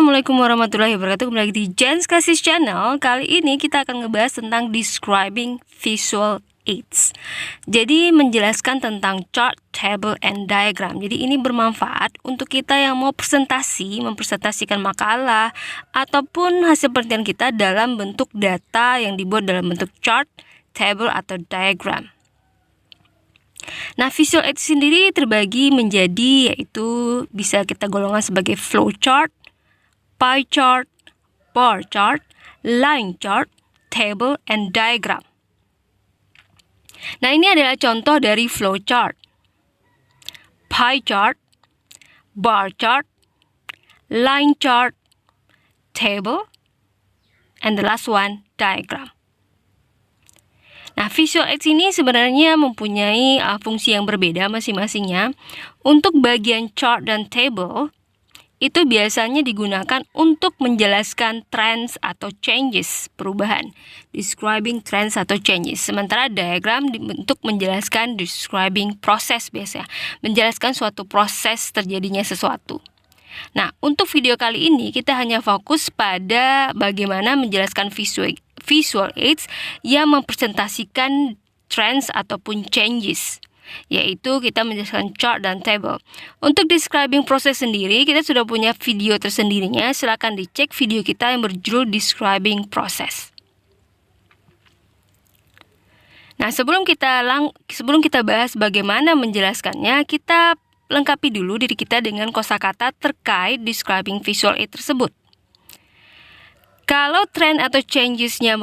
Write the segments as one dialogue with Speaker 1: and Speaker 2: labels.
Speaker 1: Assalamualaikum warahmatullahi wabarakatuh. Kembali lagi di Jens Kasih Channel. Kali ini kita akan ngebahas tentang describing visual aids. Jadi menjelaskan tentang chart, table, and diagram. Jadi ini bermanfaat untuk kita yang mau mempresentasikan makalah ataupun hasil penelitian kita dalam bentuk data yang dibuat dalam bentuk chart, table, atau diagram. Nah, visual aids sendiri terbagi menjadi yaitu bisa kita golongkan sebagai flow chart, pie chart, bar chart, line chart, table, and diagram. Nah, ini adalah contoh dari flow chart, pie chart, bar chart, line chart, table, and the last one, diagram. Nah, visual aids ini sebenarnya mempunyai fungsi yang berbeda masing-masingnya. Untuk bagian chart dan table, itu biasanya digunakan untuk menjelaskan trends atau changes, perubahan, describing trends atau changes. Sementara diagram untuk menjelaskan describing proses biasanya, menjelaskan suatu proses terjadinya sesuatu. Nah, untuk video kali ini kita hanya fokus pada bagaimana menjelaskan visual aids yang mempresentasikan trends ataupun changes, yaitu kita menjelaskan chart dan table. Untuk describing proses sendiri, kita sudah punya video tersendirinya. Silahkan dicek video kita yang berjudul describing process. Nah, sebelum kita bahas bagaimana menjelaskannya, kita lengkapi dulu diri kita dengan kosakata terkait describing visual aid tersebut. Kalau trend atau changes-nya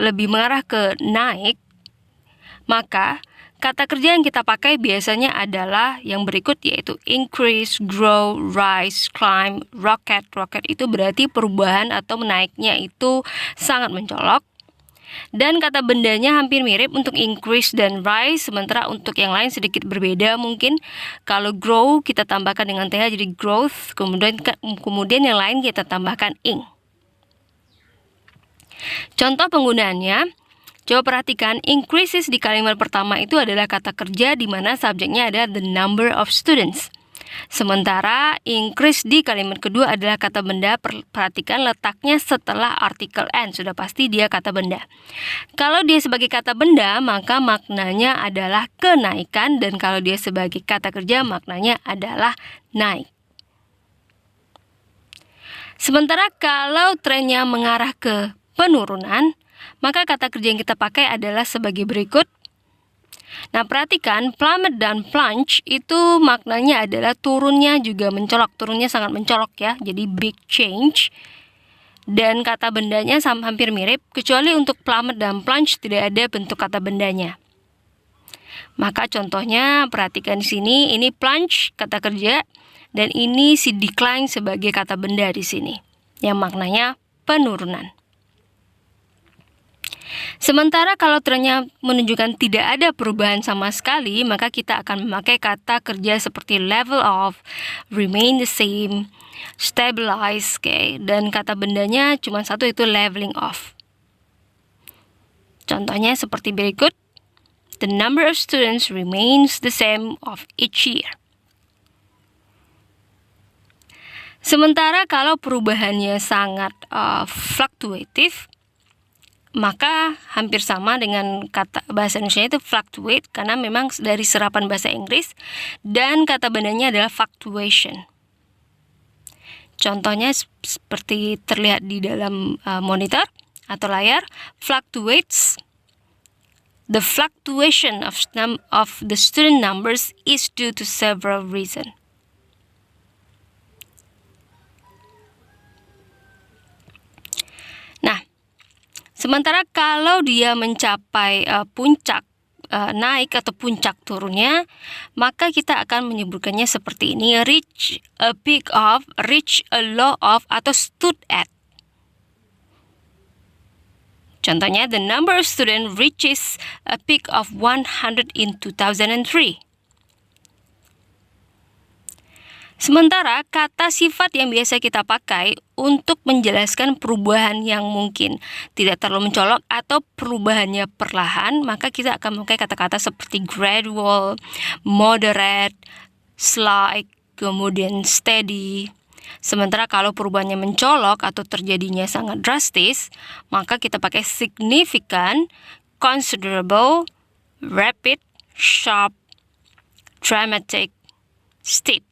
Speaker 1: lebih mengarah ke naik, maka kata kerja yang kita pakai biasanya adalah yang berikut, yaitu increase, grow, rise, climb, rocket. Rocket itu berarti perubahan atau menaiknya itu sangat mencolok. Dan kata bendanya hampir mirip untuk increase dan rise, sementara untuk yang lain sedikit berbeda mungkin. Kalau grow kita tambahkan dengan th jadi growth, kemudian yang lain kita tambahkan ing. Contoh penggunaannya, coba perhatikan, increases di kalimat pertama itu adalah kata kerja di mana subjeknya adalah the number of students. Sementara increase di kalimat kedua adalah kata benda. Perhatikan letaknya setelah artikel and, sudah pasti dia kata benda. Kalau dia sebagai kata benda, maka maknanya adalah kenaikan, dan kalau dia sebagai kata kerja, maknanya adalah naik. Sementara kalau trennya mengarah ke penurunan, maka kata kerja yang kita pakai adalah sebagai berikut. Nah, perhatikan, plummet dan plunge itu maknanya adalah turunnya juga mencolok, turunnya sangat mencolok ya, jadi big change. Dan kata bendanya hampir mirip, kecuali untuk plummet dan plunge tidak ada bentuk kata bendanya. Maka contohnya perhatikan di sini, ini plunge kata kerja, dan ini si decline sebagai kata benda di sini, yang maknanya penurunan. Sementara kalau trennya menunjukkan tidak ada perubahan sama sekali, maka kita akan memakai kata kerja seperti level off, remain the same, stabilize, dan kata bendanya cuma satu, itu leveling off. Contohnya seperti berikut, the number of students remains the same of each year. Sementara kalau perubahannya sangat fluktuatif, maka hampir sama dengan kata bahasa Indonesia itu fluctuate, karena memang dari serapan bahasa Inggris, dan kata bendanya adalah fluctuation. Contohnya seperti terlihat di dalam monitor atau layar, fluctuates. The fluctuation of the student numbers is due to several reasons. Nah, sementara kalau dia mencapai puncak naik atau puncak turunnya, maka kita akan menyebutkannya seperti ini, reach a peak of, reach a low of, atau stood at. Contohnya, the number of students reaches a peak of 100 in 2003. Sementara kata sifat yang biasa kita pakai untuk menjelaskan perubahan yang mungkin tidak terlalu mencolok atau perubahannya perlahan, maka kita akan memakai kata-kata seperti gradual, moderate, slight, kemudian steady. Sementara kalau perubahannya mencolok atau terjadinya sangat drastis, maka kita pakai significant, considerable, rapid, sharp, dramatic, steep.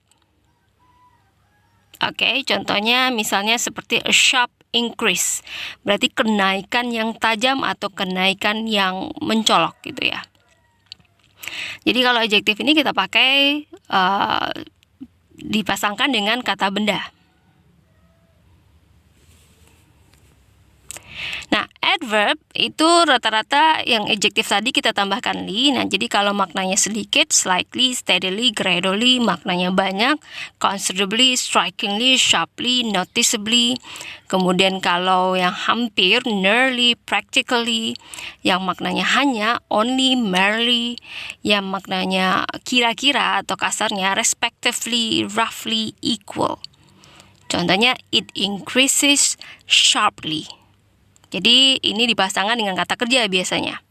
Speaker 1: Oke, contohnya misalnya seperti a sharp increase, berarti kenaikan yang tajam atau kenaikan yang mencolok gitu ya. Jadi kalau adjektif ini kita pakai dipasangkan dengan kata benda. Nah, adverb itu rata-rata yang adjektif tadi kita tambahkan li. Nah, jadi kalau maknanya sedikit, slightly, steadily, gradually, maknanya banyak, considerably, strikingly, sharply, noticeably. Kemudian kalau yang hampir, nearly, practically, yang maknanya hanya, only, merely, yang maknanya kira-kira atau kasarnya, respectively, roughly, equal. Contohnya, it increases sharply. Jadi ini dipasangkan dengan kata kerja biasanya.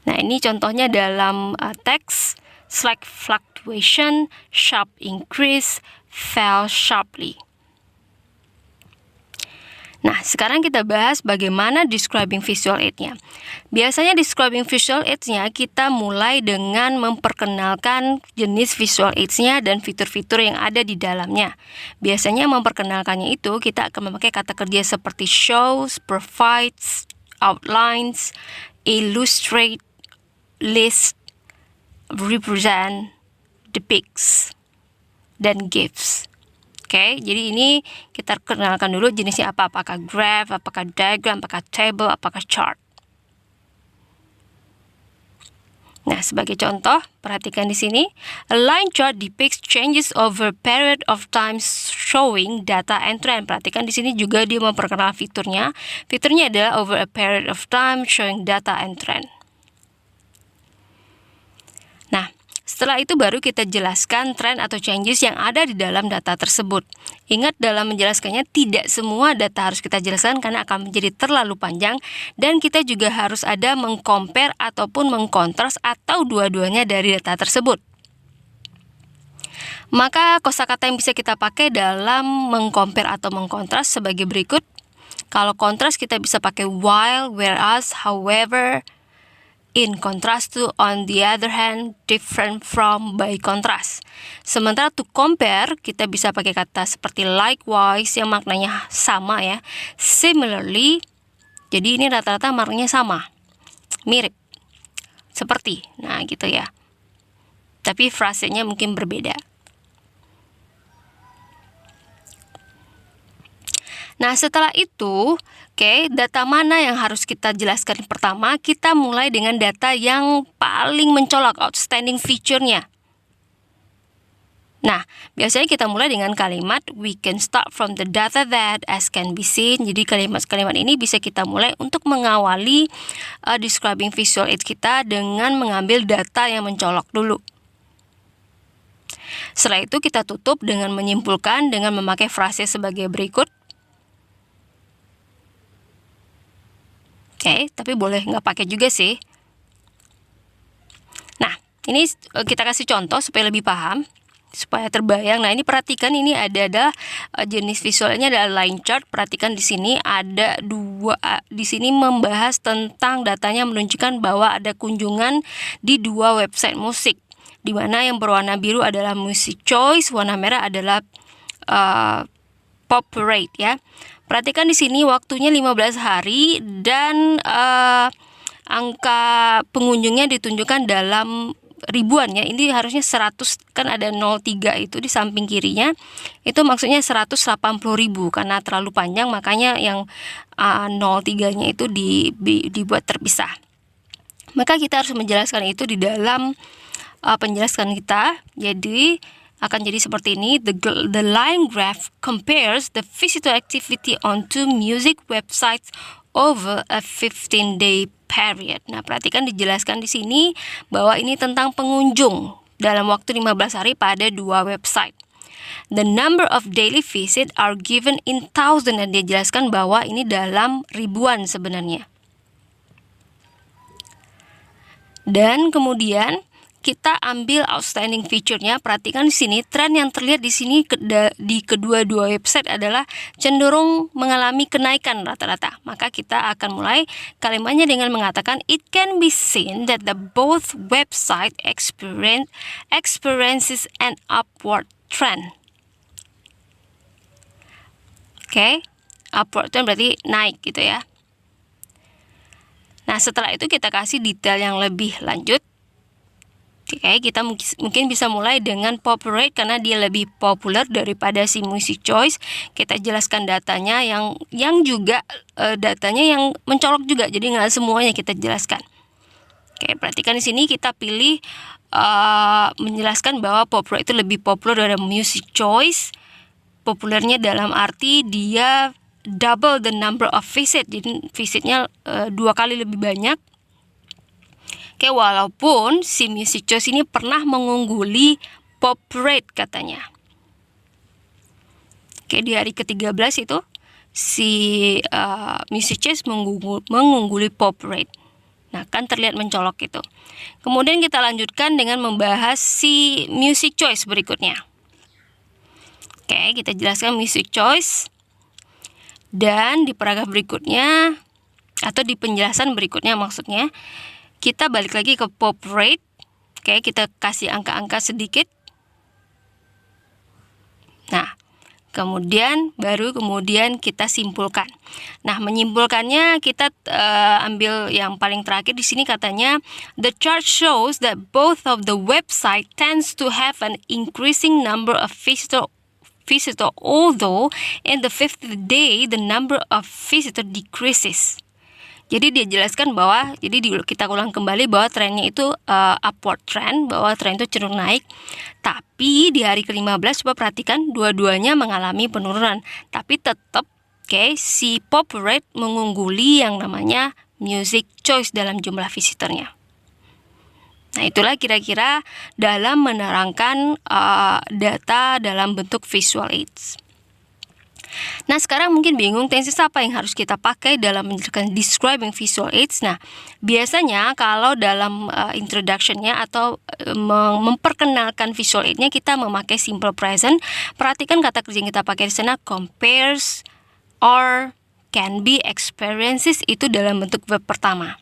Speaker 1: Nah, ini contohnya dalam teks, slight fluctuation, sharp increase, fell sharply. Nah, sekarang kita bahas bagaimana describing visual aid-nya. Biasanya describing visual aids-nya kita mulai dengan memperkenalkan jenis visual aids-nya dan fitur-fitur yang ada di dalamnya. Biasanya memperkenalkannya itu kita akan memakai kata kerja seperti shows, provides, outlines, illustrate, list, represent, depicts, dan gives. Oke, jadi ini kita kenalkan dulu jenisnya apa, apakah graph, apakah diagram, apakah table, apakah chart. Nah, sebagai contoh, perhatikan di sini, a line chart depicts changes over a period of time showing data and trend. Perhatikan di sini juga dia memperkenalkan fiturnya. Fiturnya adalah over a period of time showing data and trend. Nah, setelah itu baru kita jelaskan trend atau changes yang ada di dalam data tersebut. Ingat, dalam menjelaskannya tidak semua data harus kita jelaskan karena akan menjadi terlalu panjang, dan kita juga harus ada mengcompare ataupun mengkontras atau dua-duanya dari data tersebut. Maka kosakata yang bisa kita pakai dalam mengcompare atau mengkontras sebagai berikut. Kalau kontras kita bisa pakai while, whereas, however, in contrast to, on the other hand, different from, by contrast. Sementara to compare, kita bisa pakai kata seperti likewise yang maknanya sama ya. Similarly, jadi ini rata-rata maknanya sama, mirip, seperti, nah gitu ya. Tapi frasenya mungkin berbeda. Nah, setelah itu, data mana yang harus kita jelaskan pertama? Kita mulai dengan data yang paling mencolok, outstanding feature-nya. Nah, biasanya kita mulai dengan kalimat we can start from the data that as can be seen. Jadi kalimat-kalimat ini bisa kita mulai untuk mengawali describing visual aids kita dengan mengambil data yang mencolok dulu. Setelah itu kita tutup dengan menyimpulkan dengan memakai frase sebagai berikut. Tapi boleh nggak pakai juga sih. Nah, ini kita kasih contoh supaya lebih paham, supaya terbayang. Nah, ini perhatikan, ini ada jenis visualnya adalah line chart. Perhatikan di sini ada dua, di sini membahas tentang datanya menunjukkan bahwa ada kunjungan di dua website musik, di mana yang berwarna biru adalah Music Choice, warna merah adalah Pop Parade ya. Perhatikan di sini waktunya 15 hari dan angka pengunjungnya ditunjukkan dalam ribuan ya. Ini harusnya 100, kan ada 03 itu di samping kirinya. Itu maksudnya 180.000 karena terlalu panjang, makanya yang 03-nya itu dibuat terpisah. Maka kita harus menjelaskan itu di dalam penjelasan kita. Jadi akan jadi seperti ini. The line graph compares the visitor activity on two music websites over a 15-day period. Nah, perhatikan dijelaskan di sini bahwa ini tentang pengunjung dalam waktu 15 hari pada dua website. The number of daily visit are given in thousand, dan dia jelaskan bahwa ini dalam ribuan sebenarnya. Dan kemudian kita ambil outstanding feature-nya. Perhatikan di sini, tren yang terlihat di sini di kedua-dua website adalah cenderung mengalami kenaikan rata-rata. Maka kita akan mulai kalimatnya dengan mengatakan it can be seen that the both website experiences an upward trend. Oke, upward trend berarti naik gitu ya. Nah, setelah itu kita kasih detail yang lebih lanjut. Oke, kita mungkin bisa mulai dengan pop rate karena dia lebih populer daripada si music choice. Kita jelaskan datanya yang juga datanya yang mencolok juga. Jadi nggak semuanya kita jelaskan. Oke, perhatikan di sini kita pilih menjelaskan bahwa pop rate itu lebih populer dari music choice. Populernya dalam arti dia double the number of visit, jadi visitnya 2 kali lebih banyak. Oke, walaupun si music choice ini pernah mengungguli pop rate katanya. Oke, di hari ke-13 itu si music choice mengungguli pop rate. Nah, kan terlihat mencolok itu. Kemudian kita lanjutkan dengan membahas si music choice berikutnya. Oke, kita jelaskan music choice. Dan di paragraf berikutnya, atau di penjelasan berikutnya maksudnya, kita balik lagi ke pop rate. Oke, kita kasih angka-angka sedikit. Nah, kemudian kita simpulkan. Nah, menyimpulkannya kita ambil yang paling terakhir di sini katanya, the chart shows that both of the website tends to have an increasing number of visitor, although in the 5th day the number of visitor decreases. Jadi dia jelaskan bahwa, kita ulang kembali bahwa trennya itu upward trend, bahwa tren itu cenderung naik. Tapi di hari ke-15 coba perhatikan dua-duanya mengalami penurunan. Tapi tetap si pop rate mengungguli yang namanya music choice dalam jumlah visitornya. Nah, itulah kira-kira dalam menerangkan data dalam bentuk visual aids. Nah, sekarang mungkin bingung tenses apa yang harus kita pakai dalam menjelaskan describing visual aids. Nah, biasanya kalau dalam introduction-nya atau memperkenalkan visual aid-nya kita memakai simple present. Perhatikan kata kerja yang kita pakai di sana, compares, or, can be, experiences, itu dalam bentuk verb pertama.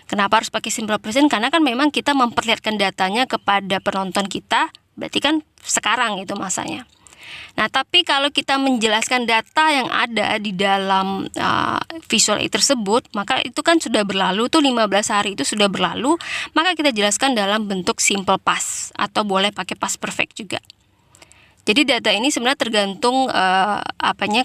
Speaker 1: Kenapa harus pakai simple present? Karena kan memang kita memperlihatkan datanya kepada penonton kita, berarti kan sekarang itu masanya. Nah, tapi kalau kita menjelaskan data yang ada di dalam visual aid tersebut, maka itu kan sudah berlalu, tuh 15 hari itu sudah berlalu, maka kita jelaskan dalam bentuk simple past, atau boleh pakai past perfect juga. Jadi data ini sebenarnya tergantung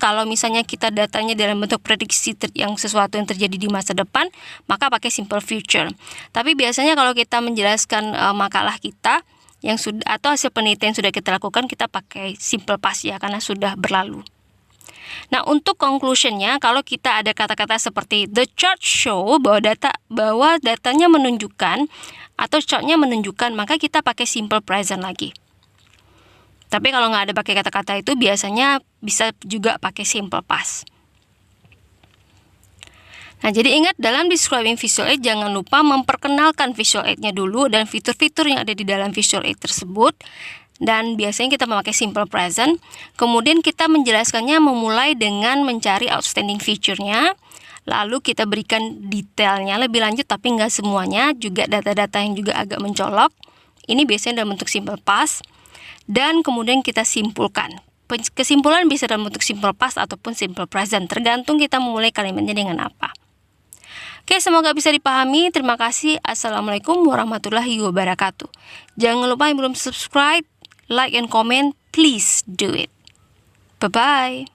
Speaker 1: kalau misalnya kita datanya dalam bentuk prediksi yang sesuatu yang terjadi di masa depan, maka pakai simple future. Tapi biasanya kalau kita menjelaskan makalah kita yang sudah atau hasil penelitian yang sudah kita lakukan, kita pakai simple past ya, karena sudah berlalu. Nah, untuk conclusionnya, kalau kita ada kata-kata seperti the chart show, bahwa datanya menunjukkan atau chartnya menunjukkan, maka kita pakai simple present lagi. Tapi kalau nggak ada pakai kata-kata itu, biasanya bisa juga pakai simple past. Nah, jadi ingat dalam describing visual aid, jangan lupa memperkenalkan visual aid-nya dulu dan fitur-fitur yang ada di dalam visual aid tersebut. Dan biasanya kita memakai simple present. Kemudian kita menjelaskannya memulai dengan mencari outstanding feature-nya. Lalu kita berikan detailnya lebih lanjut, tapi nggak semuanya, juga data-data yang juga agak mencolok. Ini biasanya dalam bentuk simple past. Dan kemudian kita simpulkan. Kesimpulan bisa dalam bentuk simple past ataupun simple present, tergantung kita memulai kalimatnya dengan apa. Oke, semoga bisa dipahami. Terima kasih. Assalamualaikum warahmatullahi wabarakatuh. Jangan lupa yang belum subscribe, like and comment, please do it. Bye-bye.